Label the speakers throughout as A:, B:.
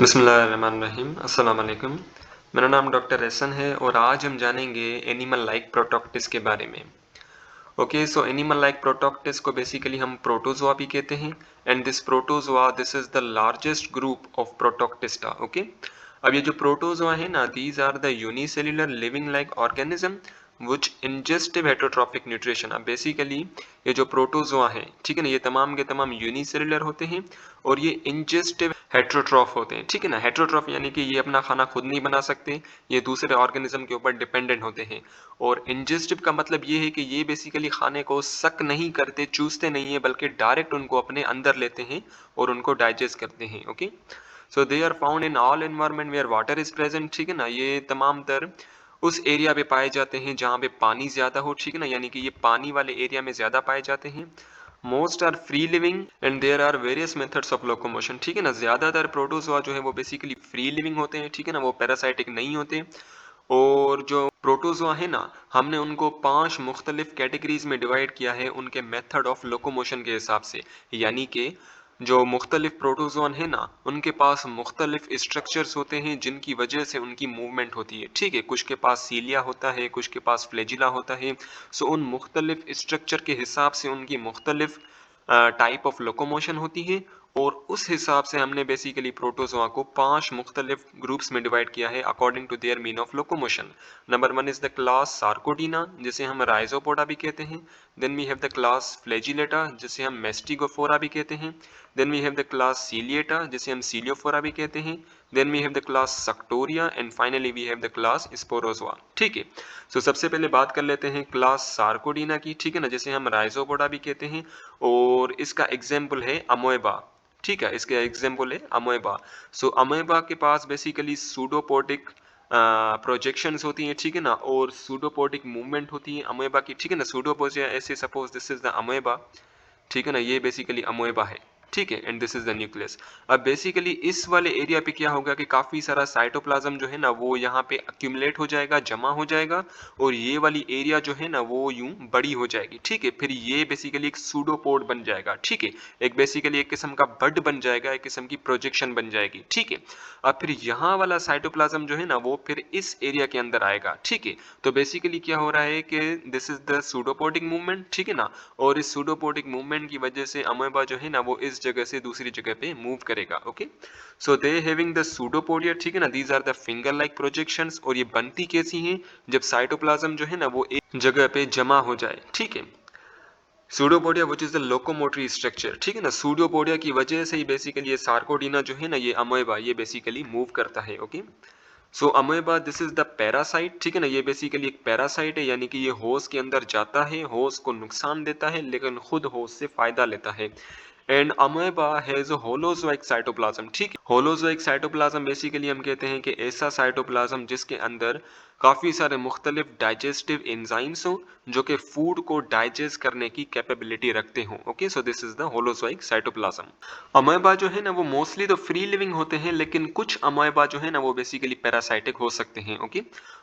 A: बिस्मिल्लाहिर्रहमानिर्रहीम अस्सलाम वालेकुम। मेरा नाम डॉक्टर एहसन है और आज हम जानेंगे एनिमल लाइक प्रोटोक्टिस के बारे में। Okay, so animal like protoctists को बेसिकली हम प्रोटोजोआ भी कहते हैं and this protozoa this is the largest group of protoctista. Okay, अब ये जो प्रोटोजोआ है ना, these are the unicellular living like organism which ingestive heterotrophic nutrition. अब बेसिकली ये जो प्रोटोजोआ है, ठीक है ना, ये तमाम के तमाम यूनिसेल्युलर होते हैं और ये इंजेस्टिव हेटरोट्रॉफ होते हैं। ठीक है ना, हेटरोट्रॉफ यानी कि ये अपना खाना खुद नहीं बना सकते, ये दूसरे ऑर्गेनिज्म के ऊपर डिपेंडेंट होते हैं। और इंजेस्टिव का मतलब ये है कि ये बेसिकली खाने को सक नहीं करते, चूसते नहीं है, बल्कि डायरेक्ट उनको अपने अंदर लेते हैं और उनको डाइजेस्ट करते हैं। Okay, so they are found in all environment where water is present. ठीक है ना, ये तमाम तर उस एरिया पे पाए जाते हैं जहाँ पे पानी ज्यादा हो। ठीक है ना, यानी कि ये पानी वाले एरिया में ज्यादा पाए जाते हैं। Most are free living and there are various methods of locomotion. ठीक है ना, ज्यादातर प्रोटोजोआ जो है वो बेसिकली फ्री लिविंग होते हैं। ठीक है ना, वो पैरासाइटिक नहीं होते। और जो प्रोटोजोआ है ना, हमने उनको 5 मुख्तलिफ कैटेगरीज में डिवाइड किया है उनके मेथड ऑफ लोकोमोशन के हिसाब से। यानी कि जो मुख्तलिफ प्रोटोजोन है ना, उनके पास मुख्तलिफ स्ट्रक्चर्स होते हैं जिनकी वजह से उनकी मूवमेंट होती है। ठीक है, कुछ के पास सीलिया होता है, कुछ के पास फ्लैजिला होता है। सो उन मुख्तलिफ स्ट्रक्चर के हिसाब से उनकी मुख्तलिफ टाइप ऑफ लोकोमोशन होती है और उस हिसाब से हमने बेसिकली प्रोटोजोआ को 5 मुख्तलिफ ग्रुप्स में डिवाइड किया है according to their mean of locomotion. Number 1 is the class sarcodina, जिसे हम राइजोपोडा भी कहते हैं। Then we have the class flagellata, जिसे हम मेस्टिगोफोरा भी कहते हैं। Then we have the class ciliata, जिसे हम सीलियोफोरा भी कहते हैं। Then we have the class suctoria and finally we have the class sporozoa. ठीक है, सो सबसे पहले बात कर लेते हैं क्लास सार्कोडीना की। ठीक है ना, जिसे हम राइजोपोडा भी कहते हैं और इसका एग्जाम्पल है अमोएबा। ठीक है, इसके एग्जाम्पल है अमोएबा। सो अमोएबा के पास बेसिकली सूडोपोडिक प्रोजेक्शंस होती हैं। ठीक है ना, और सूडोपोडिक मूवमेंट होती है अमोएबा की। ठीक है ना, सूडोपोडिया ऐसे सपोज दिस इज द अमोएबा। ठीक है ना, ये बेसिकली अमोएबा है। ठीक है, and this is the nucleus. अब बेसिकली इस वाले एरिया पे क्या होगा कि काफी सारा साइटोप्लाज्म जो है ना वो यहाँ पे अक्यूमुलेट हो जाएगा, जमा हो जाएगा और ये वाली एरिया जो है ना वो यूं बड़ी हो जाएगी। ठीक है, फिर ये बेसिकली एक सूडोपोड बन जाएगा। ठीक है, एक बेसिकली एक किस्म का बड बन जाएगा, एक किस्म की प्रोजेक्शन बन जाएगी। ठीक है, अब फिर यहाँ वाला साइटोप्लाज्म जो है ना वो फिर इस एरिया के अंदर आएगा। ठीक है, तो बेसिकली क्या हो रहा है कि दिस इज द सूडोपोडिक मूवमेंट। ठीक है ना, और इस सूडोपोडिक मूवमेंट की वजह से अमोएबा जो है ना वो इस जगह से दूसरी जगह पे मूव करेगा। Okay, so they having the pseudopodia. ठीक है ना, these are the finger like projections. और ये बनती कैसी हैं, जब साइटोप्लाज्म जो है ना वो एक जगह पे जमा हो जाए। ठीक है, pseudopodia which is the locomotory structure. ठीक है ना, सूडोपोडिया की वजह से ही बेसिकली ये सार्कोडीना जो है ना, ये अमोएबा ये बेसिकली मूव करता है। Okay, so amoeba this is the parasite. ठीक है ना, ये बेसिकली एक पैरासाइट है, यानी कि ये होस के अंदर जाता है, होस को नुकसान देता है लेकिन खुद होस से फायदा लेता है। And amoeba has a holozoic cytoplasm. ठीक है, होलोजोइक साइटोप्लाज्म बेसिकली हम कहते हैं कि ऐसा साइटोप्लाज्म जिसके अंदर काफी सारे मुख्तलिफ डाइजेस्टिव एंजाइम्स हो जो कि फूड को डाइजेस्ट करने की कैपेबिलिटी रखते हों। Okay, so this is the holozoic cytoplasm. Amoeba जो है ना वो मोस्टली तो फ्री लिविंग होते हैं, लेकिन कुछ अमोएबा जो है ना वो बेसिकली पैरासाइटिक हो सकते हैं। ओके,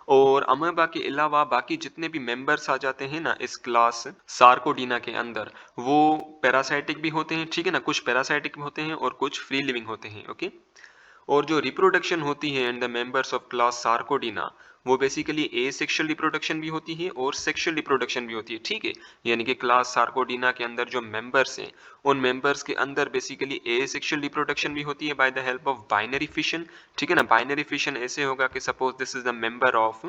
A: और अमोएबा के अलावा बाकी जितने भी मेंबर्स आ जाते हैं ना इस क्लास सार्कोडीना के अंदर, वो पैरासाइटिक भी होते हैं। ठीक है ना, कुछ पैरासाइटिक होते हैं और कुछ फ्री लिविंग होते हैं। ओके, और जो रिप्रोडक्शन होती है in the members of class sarcodina, वो बेसिकली ए सेक्सुअल रिप्रोडक्शन भी होती है और सेक्सुअल रिप्रोडक्शन भी होती है। ठीक है, यानी कि क्लास सार्कोडीना के अंदर जो मेंबर्स हैं उन मेंबर्स के अंदर बेसिकली ए सेक्सुअल रिप्रोडक्शन भी होती है by the help of binary fission. ठीक है ना, बाइनरी फिशन ऐसे होगा कि suppose this is the member of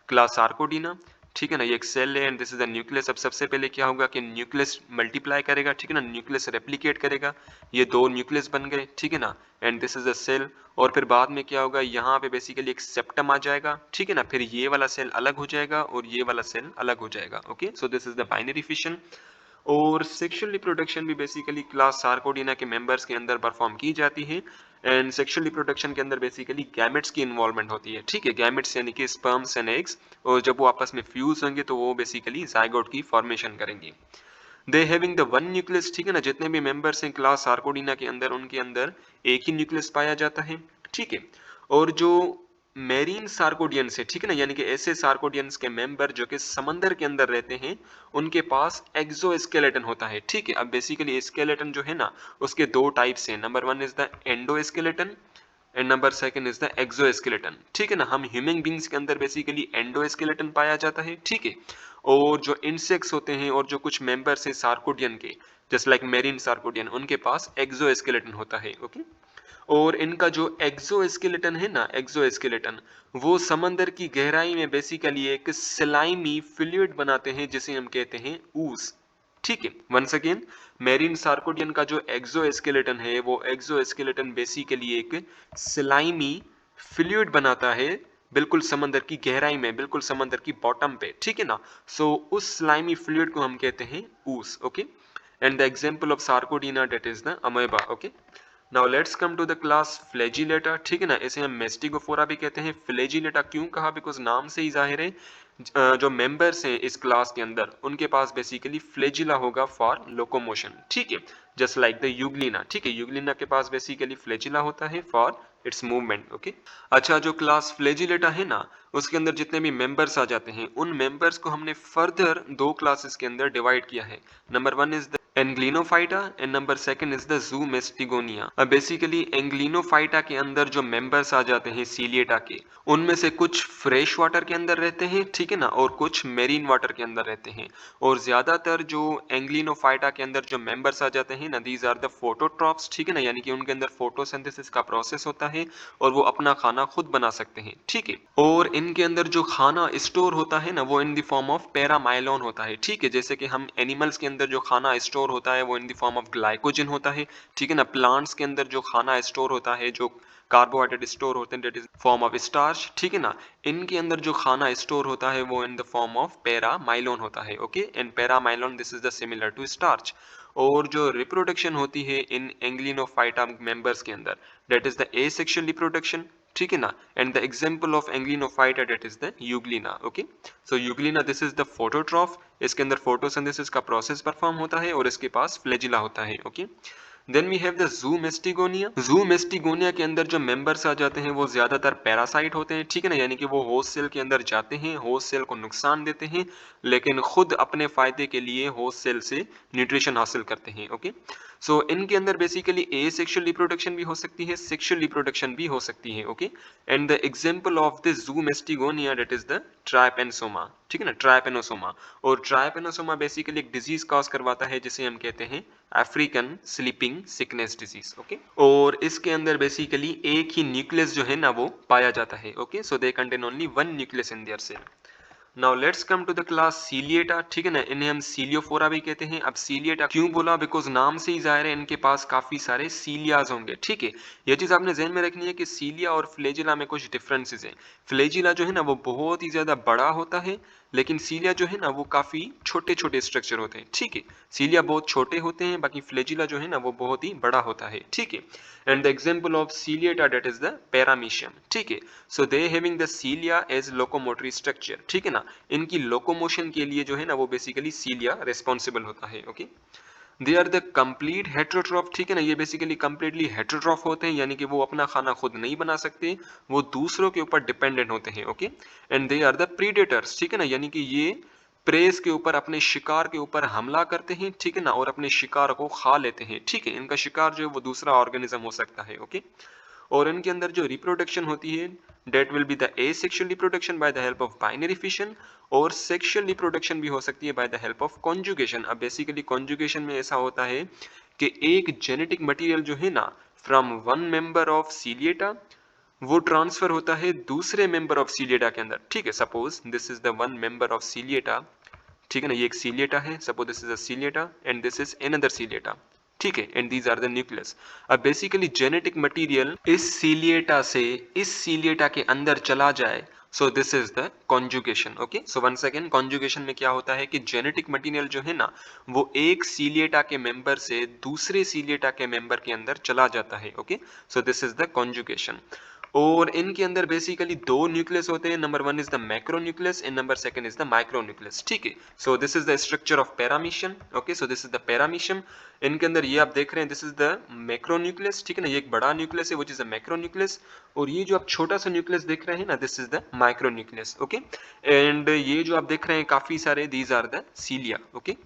A: class sarcodina. ठीक है ना, ये एक सेल है and this is the nucleus. अब सबसे पहले क्या होगा कि न्यूक्लियस मल्टीप्लाई करेगा। ठीक है ना, न्यूक्लियस रेप्लिकेट करेगा, ये दो न्यूक्लियस बन गए। ठीक है ना, and this is the cell. और फिर बाद में क्या होगा, यहाँ पे बेसिकली एक सेप्टम आ जाएगा। ठीक है ना, फिर ये वाला सेल अलग हो जाएगा और ये वाला सेल अलग हो जाएगा। Okay, so this is the binary fission. और सेक्सुअल रिप्रोडक्शन भी बेसिकली क्लास सार्कोडीना के मेंबर्स के अंदर परफॉर्म की जाती है। एंड सेक्सुअल रिप्रोडक्शन के अंदर बेसिकली गैमेट्स की इन्वॉल्वमेंट होती है। ठीक है, गैमेट्स यानी कि स्पर्म्स एंड एग्स, और जब वो आपस में फ्यूज होंगे तो वो बेसिकली जाइगोट की फॉर्मेशन करेंगे। दे हैविंग द वन न्यूक्लियस। ठीक है ना, जितने भी मेंबर्स हैं क्लास सार्कोडीना के अंदर उनके अंदर एक ही न्यूक्लियस पाया जाता है। ठीक है, और जो मेरीन सार्कोडियंस है, ठीक है ना, यानी कि ऐसे सार्कोडियंस के मेंबर जो कि समंदर के अंदर रहते हैं, उनके पास एक्सोस्केलेटन होता है। ठीक है, अब बेसिकली स्केलेटन जो है ना उसके दो टाइप्स हैं। Number 1 is the endoskeleton and number second is the exoskeleton. ठीक है ना, हम ह्यूमन बींग्स के अंदर बेसिकली एंडोस्केलेटन पाया जाता है। ठीक है, और जो इंसेक्ट्स होते हैं और जो कुछ मेंबर्स है सार्कोडियन के, जस्ट लाइक मेरीन सार्कोडियन, उनके पास एक्सोस्केलेटन होता है। ओके, और इनका जो एक्सोस्केलेटन है ना, एक्सोस्केलेटन वो समंदर की गहराई में बेसिकली एक स्लाइमी फ्लूइड बनाते हैं जिसे हम कहते हैं ooze। ठीक है, वंस अगेन, मेरीन सार्कोडियन का जो एक्सोस्केलेटन है वो एक्सोस्केलेटन बेसिकली एक स्लाइमी फ्लूइड बनाता है बिल्कुल समंदर की गहराई में, बिल्कुल समंदर की बॉटम पे। ठीक है ना, सो उस स्लाइमी फ्लूइड को हम कहते हैं ooze। Okay, and the example of sarcodina that is the amoeba. Okay, now let's come to the class flagellata. ठीक है ना, इसे हम मेस्टिगोफोरा भी कहते हैं। फ्लैजिलेटा क्यों कहा, बिकॉज नाम से ही जाहिर है जो मेंबर्स हैं इस क्लास के अंदर उनके पास बेसिकली फ्लैजिला होगा फॉर लोकोमोशन। ठीक है, जस्ट लाइक द यूग्लिना। ठीक है, यूग्लिना के पास बेसिकली फ्लैजिला होता है फॉर इट्स मूवमेंट। ओके, अच्छा, जो क्लास फ्लैजिलेटा है ना उसके अंदर जितने भी मेंबर्स आ जाते हैं उन मेंबर्स को हमने फर्दर दो क्लासेस के अंदर डिवाइड किया है। Number one is the euglenophyta and number second is the zoomastigina. अब बेसिकली एंग्लिनोफाइटा के अंदर जो मेंबर्स आ जाते हैं सीलिएटा के, उनमें से कुछ फ्रेश वाटर के अंदर रहते हैं। ठीक है ना, और कुछ मेरीन वाटर के अंदर रहते हैं। और ज्यादातर जो एंग्लिनोफाइटा के अंदर जो मेंबर्स आ जाते हैं ना, दीज आर द फोटोट्रॉप्स। ठीक है ना, यानी कि उनके अंदर फोटोसिंथेसिस का प्रोसेस होता है और वो अपना खाना खुद बना सकते हैं। ठीक है, और इनके अंदर जो खाना स्टोर होता है ना वो in the form of paramylon होता है। ठीक है, जैसे कि हम एनिमल्स के अंदर जो खाना स्टोर होता है वो in the form of glycogen होता है। ठीक है ना, प्लांट्स के अंदर जो खाना स्टोर होता है, जो कार्बोहाइड्रेट स्टोर होते हैं, that is form of starch. ठीक है ना, इनके अंदर जो खाना स्टोर होता है वो in the form of paramylon होता है। Okay, and paramylon this is the similar to starch. और जो रिप्रोडक्शन होती है इन एंग्लिनोफाइटा मेंबर्स के अंदर, that is the asexual reproduction. ठीक है ना, and the example of euglenophyta that is the euglena. Okay, so euglena this is the phototroph, इसके अंदर फोटोसिंथेसिस का प्रोसेस परफॉर्म होता है और इसके पास फ्लैजिला होता है। Okay, then we have the zoomastigina. Zoomastigina के अंदर जो मेंबर्स आ जाते हैं वो ज्यादातर पैरासाइट होते हैं। ठीक है ना, यानी कि वो होस्ट सेल के अंदर जाते हैं, होस्ट सेल को नुकसान देते हैं, लेकिन खुद अपने फायदे के लिए होस्ट सेल से न्यूट्रिशन हासिल करते हैं। ओके, सो इनके अंदर बेसिकली ए सेक्सुअल रिप्रोडक्शन भी हो सकती है, सेक्सुअल रिप्रोडक्शन भी हो सकती है। Okay, and the example of the zoomastigina that is the trypanosoma. ठीक है ना, ट्राइपेनोसोमा। और ट्राइपेनोसोमा बेसिकली एक डिजीज कॉज करवाता है जिसे हम कहते हैं African sleeping sickness disease. Okay, और इसके अंदर बेसिकली एक ही न्यूक्लियस जो है ना वो पाया जाता है। Okay, so they contain only one nucleus in their cell. Now let's come to the class ciliata. ठीक है ना, इन्हें हम सीलियोफोरा भी कहते हैं। अब सीलिएटा क्यों बोला, बिकॉज नाम से ही जाहिर है इनके पास काफी सारे सीलियाज होंगे। ठीक है, ये चीज आपने ध्यान में रखनी है कि सीलिया और फ्लेजिला में कुछ डिफरेंसेस हैं। फ्लेजिला जो है ना वो बहुत ही ज्यादा बड़ा होता है, लेकिन सीलिया जो है ना वो काफी छोटे छोटे स्ट्रक्चर होते हैं। ठीक है, सीलिया बहुत छोटे होते हैं, बाकी फ्लेजिला जो है ना वो बहुत ही बड़ा होता है। ठीक है, and the example of ciliata that is the paramecium. ठीक है, so they having the cilia as locomotory structure. ठीक है ना, इनकी लोकोमोशन के लिए जो है ना वो बेसिकली सीलिया रिस्पॉन्सिबल होता है। Okay, they are the complete heterotroph. ठीक है ना, ये बेसिकली कंप्लीटली हेट्रोट्रॉफ होते हैं, यानी कि वो अपना खाना खुद नहीं बना सकते, वो दूसरों के ऊपर डिपेंडेंट होते हैं। Okay, and they are the predators. ठीक है ना, यानी कि ये प्रेस के ऊपर, अपने शिकार के ऊपर हमला करते हैं। ठीक है ना, और अपने शिकार को खा लेते हैं। ठीक है, इनका शिकार जो है वो दूसरा ऑर्गेनिज्म हो सकता है। ओके, और इनके अंदर जो रिप्रोडक्शन होती है that will be the asexual reproduction by the help of binary fission, और सेक्सुअल रिप्रोडक्शन भी हो सकती है by the help of conjugation. अब बेसिकली कॉन्जुगेशन में ऐसा होता है कि एक जेनेटिक मटेरियल जो है ना फ्रॉम वन मेंबर ऑफ सीलिएटा वो ट्रांसफर होता है दूसरे मेंबर ऑफ सीलिएटा के अंदर। ठीक है, suppose this is the one member of ciliata. ठीक है ना, ये एक सीलिएटा है, suppose this is a ciliata and this is another ciliata. ठीक है, and these are the nucleus. अब बेसिकली जेनेटिक मटेरियल इस सीलिएटा से इस सीलिएटा के अंदर चला जाए, so this is the conjugation. Okay, so one second, conjugation में क्या होता है कि जेनेटिक मटेरियल जो है ना वो एक सीलिएटा के मेंबर से दूसरे सीलिएटा के मेंबर के अंदर चला जाता है। Okay, so this is the conjugation. और इनके अंदर बेसिकली दो न्यूक्लियस होते हैं, number one is the macro nucleus and number second is the micro nucleus. ठीक है, सो this is the structure of paramecium. Okay, so this is the paramecium. इनके अंदर ये आप देख रहे हैं, this is the macro nucleus. ठीक है ना, ये एक बड़ा न्यूक्लियस है, which is the macro nucleus, और ये जो आप छोटा सा न्यूक्लियस देख रहे हैं ना, this is the micro nucleus. Okay, and ये जो आप देख रहे हैं काफी सारे, दीज आर द सीलिया। ओके,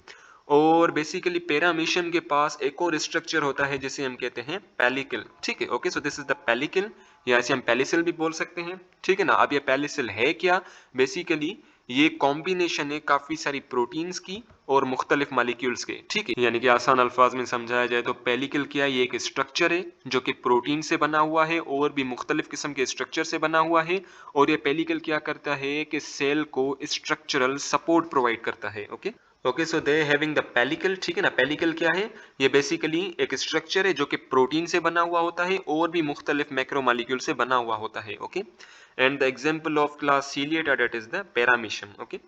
A: और बेसिकली पैरामीशियम के पास एक और स्ट्रक्चर होता है जिसे हम कहते हैं पेलिकल। ठीक है, okay, so this is the pellicle या इसे हम पेलिसिल भी बोल सकते हैं, ठीक है ना। अब ये पेलिसिल है क्या? बेसिकली ये कॉम्बिनेशन है काफी सारी प्रोटीन्स की और मुख्तलिफ मॉलिक्यूल्स के, ठीक है। यानी कि आसान अल्फाज में समझाया जाए तो पेलिकल क्या है? ये एक स्ट्रक्चर है जो कि प्रोटीन से बना हुआ है और भी मुख्तलिफ किस्म के स्ट्रक्चर से बना हुआ है। और ये पेलिकल क्या करता है कि सेल को स्ट्रक्चरल सपोर्ट प्रोवाइड करता है। Okay okay, so they having the pellicle, ठीक है ना। पेलिकल क्या है? ये बेसिकली एक स्ट्रक्चर है जो कि प्रोटीन से बना हुआ होता है और भी मुख्तलिफ मैक्रोमॉलिक्यूल से बना हुआ होता है। Okay, and the example of class ciliata that is the paramecium. Okay,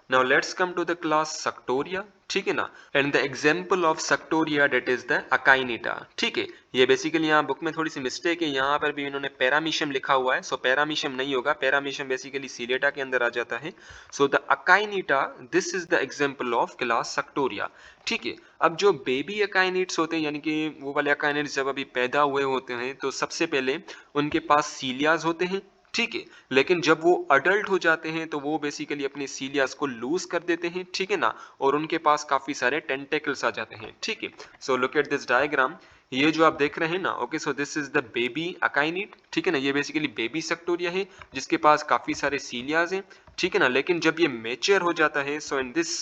A: now let's come to the class Suctoria, ठीक है ना। and the example of Suctoria that is the Akineta, ठीक है। ये बेसिकली यहाँ बुक में थोड़ी सी मिस्टेक है, यहाँ पर भी इन्होंने पैरामीशियम लिखा हुआ है, सो पैरामीशियम नहीं होगा, पैरामीशियम बेसिकली सीलेटा के अंदर आ जाता है। So the Akineta, this is the example of class Suctoria, ठीक है। अब जो बेबी अकाइनेट्स होते हैं, यानी कि वो वाले अकाइनेट्स जब अभी पैदा हुए होते हैं तो सबसे पहले उनके पास सीलियाज होते हैं, ठीक है। लेकिन जब वो अडल्ट हो जाते हैं तो वो बेसिकली अपने सीलियास को लूज कर देते हैं, ठीक है ना। और उनके पास काफी सारे टेंटेकल्स आ जाते हैं, ठीक है। So look at this diagram, ये जो आप देख रहे हैं ना, okay, so this is the baby acineta, ठीक है ना। ये बेसिकली बेबी सक्टोरिया है जिसके पास काफी सारे सीलियाज हैं, ठीक है ना। लेकिन जब ये मेच्योर हो जाता है, सो इन दिस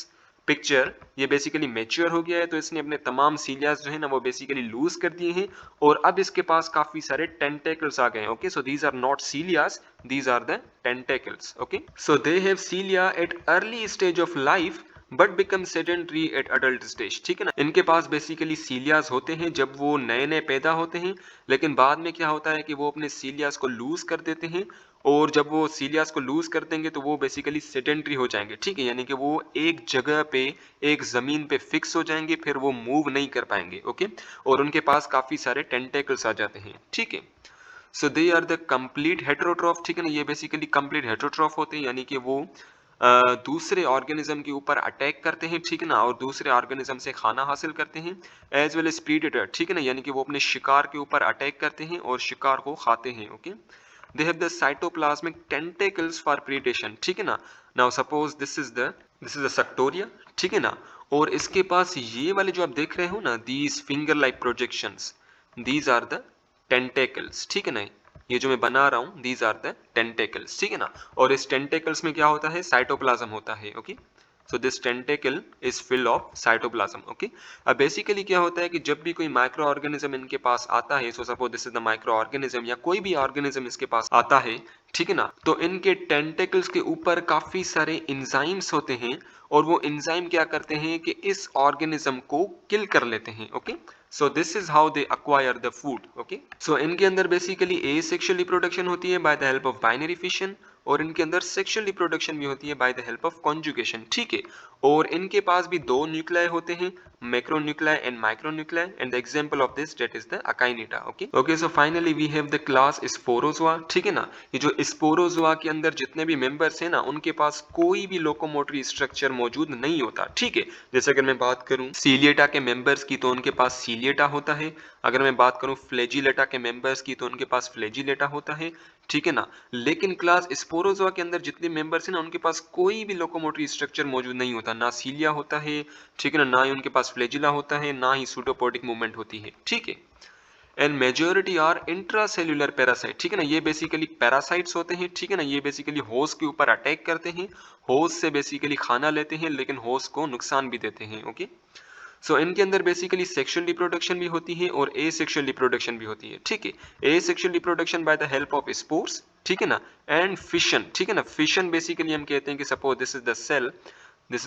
A: पिक्चर ये बेसिकली मैच्योर हो गया है, तो इसने अपने तमाम सीलियास जो है ना वो बेसिकली लूज कर दिए हैं और अब इसके पास काफी सारे टेंटेकल्स आ गए हैं। Okay, so these are not cilias, these are the tentacles. Okay, so they have cilia at early stage of life but become sedentary at adult stage, ठीक है ना। इनके पास बेसिकली सीलियास होते हैं जब वो नए नए पैदा होते हैं, लेकिन बाद में क्या होता है कि वो अपने सीलियास को लूज कर देते हैं और जब वो सीलियास को लूज कर देंगे तो वो बेसिकली सेडेंटरी हो जाएंगे, ठीक है। यानी कि वो एक जगह पे एक जमीन पे फिक्स हो जाएंगे, फिर वो मूव नहीं कर पाएंगे। ओके, और उनके पास काफी सारे टेंटेकल्स आ जाते हैं, ठीक है। So they are the complete heterotroph, ठीक है ना। ये बेसिकली कंप्लीट हेटेरोट्रॉफ होते हैं, यानी कि वो दूसरे ऑर्गेनिज्म के ऊपर अटैक करते हैं, ठीक है ना, और दूसरे ऑर्गेनिज्म से खाना हासिल करते हैं, एज वेल एज प्रीडेटर, ठीक है ना। यानी कि वो अपने शिकार के ऊपर अटैक करते हैं और शिकार को खाते हैं। Okay, they have the cytoplasmic tentacles for predation, ठीक है ना। now suppose this is the Suctoria, ठीक है ना। और इसके पास ये वाले जो आप देख रहे हो ना, these finger like projections, these are the tentacles, ठीक है ना। ये जो मैं बना रहा हूँ these are the tentacles, ठीक है ना। और इस tentacles में क्या होता है? साइटोप्लाज्म होता है। Okay, so this tentacle is full of cytoplasm। okay, अब बेसिकली क्या होता है कि जब भी कोई माइक्रो ऑर्गेनिज्म इनके पास आता है, so suppose this is the micro organism या कोई भी ऑर्गेनिज्म इसके पास आता है, ठीक है ना, तो इनके टेंटेकल्स के ऊपर काफी सारे एंजाइम्स होते हैं और वो एंजाइम क्या करते हैं कि इस ऑर्गेनिज्म को किल कर लेते हैं। Okay, so this is how they acquire the food. Okay, so इनके अंदर बेसिकली एसेक्सुअल रिप्रोडक्शन होती है by the help of binary fission और इनके अंदर सेक्सुअल रिप्रोडक्शन भी होती है by the help of conjugation, ठीक है। और इनके पास भी दो न्यूक्लियाई होते हैं, macronuclei and micronuclei, and the example of this that is the acineta. Okay okay, so finally we have the class sporozoa, ठीक है ना। ये जो स्पोरोजोआ के अंदर जितने भी मेंबर्स हैं ना, उनके पास कोई भी लोकोमोटरी स्ट्रक्चर मौजूद नहीं होता, ठीक है। जैसे अगर मैं बात करूं सीलिएटा के मेंबर्स की तो उनके पास सीलिएटा होता है, अगर मैं बात करूं फ्लैजिलेटा के मेंबर्स की तो उनके पास फ्लैजिलेटा होता है, ठीक है ना। लेकिन क्लास स्पोरोजोआ के अंदर जितने मेंबर्स हैं ना, उनके पास कोई भी लोकोमोटरी स्ट्रक्चर मौजूद नहीं होता, ना सीलिया होता है, ठीक है ना ही उनके पास फ्लैजिला होता है, ना ही सूडोपोडिक मूवमेंट होती है, ठीक है। And majority are intracellular parasite, ठीक है ना। ये बेसिकली पैरासाइट्स होते हैं, ठीक है ना। ये बेसिकली होस्ट के ऊपर अटैक करते हैं, होस्ट से बेसिकली खाना लेते हैं, लेकिन होस्ट को नुकसान भी देते हैं। ओके, सो इनके अंदर बेसिकली सेक्सुअल रिप्रोडक्शन भी होती है और एसेक्सुअल रिप्रोडक्शन भी होती है, ठीक है। Asexual reproduction by the help of spores, ठीक है ना, एंड फिशन, ठीक है ना। फिशन बेसिकली हम कहते हैं कि suppose this is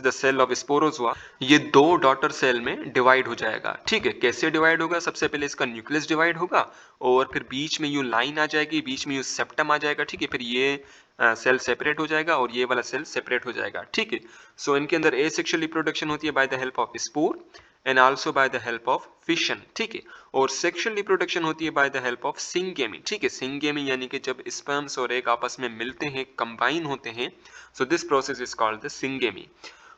A: the cell of sporozoa, ये दो डॉटर सेल में डिवाइड हो जाएगा, ठीक है। कैसे डिवाइड होगा? सबसे पहले इसका न्यूक्लियस डिवाइड होगा और फिर बीच में यूं लाइन आ जाएगी, बीच में यूं सेप्टम आ जाएगा, ठीक है। फिर ये सेल सेपरेट हो जाएगा और ये वाला सेल सेपरेट हो जाएगा, ठीक है। सो इनके अंदर एसेक्सुअल रिप्रोडक्शन होती है by the help of spore and also by the help of fission, ठीक है। और सेक्सुअल रिप्रोडक्शन होती है by the help of syngamy, ठीक है। सिंगेमी यानी कि जब स्पर्म्स और एग आपस में मिलते हैं, कंबाइन होते हैं, so this process is called the syngamy.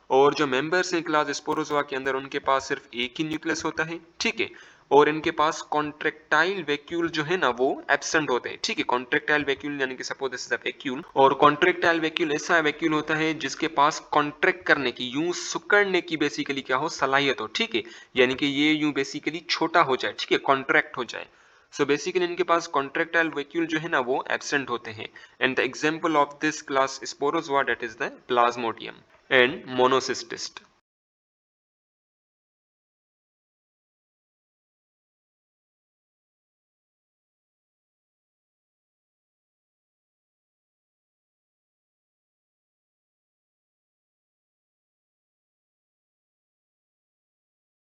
A: और जो मेंबर्स हैं क्लास स्पोरोजोआ के अंदर, उनके पास सिर्फ एक ही न्यूक्लियस होता है, ठीक है। और इनके पास कॉन्ट्रेक्टाइल वैक्यूल जो है ना वो एब्सेंट होते हैं, ठीक है। कॉन्ट्रेक्टाइल वैक्यूल यानी कि suppose this is a vacuole, और कॉन्ट्रेक्टाइल वैक्यूल ऐसा वैक्यूल होता है जिसके पास कॉन्ट्रैक्ट करने की, यूं सुकड़ने की बेसिकली क्या हो, सलाहियत हो, ठीक है। यानी कि ये यूं बेसिकली छोटा हो जाए, ठीक है, कॉन्ट्रैक्ट हो जाए। सो बेसिकली इनके पास कॉन्ट्रेक्टाइल वैक्यूल जो है ना वो एब्सेंट होते हैं and the example of this class sporozoa that is the plasmodium and मोनोसिस्टिस्ट।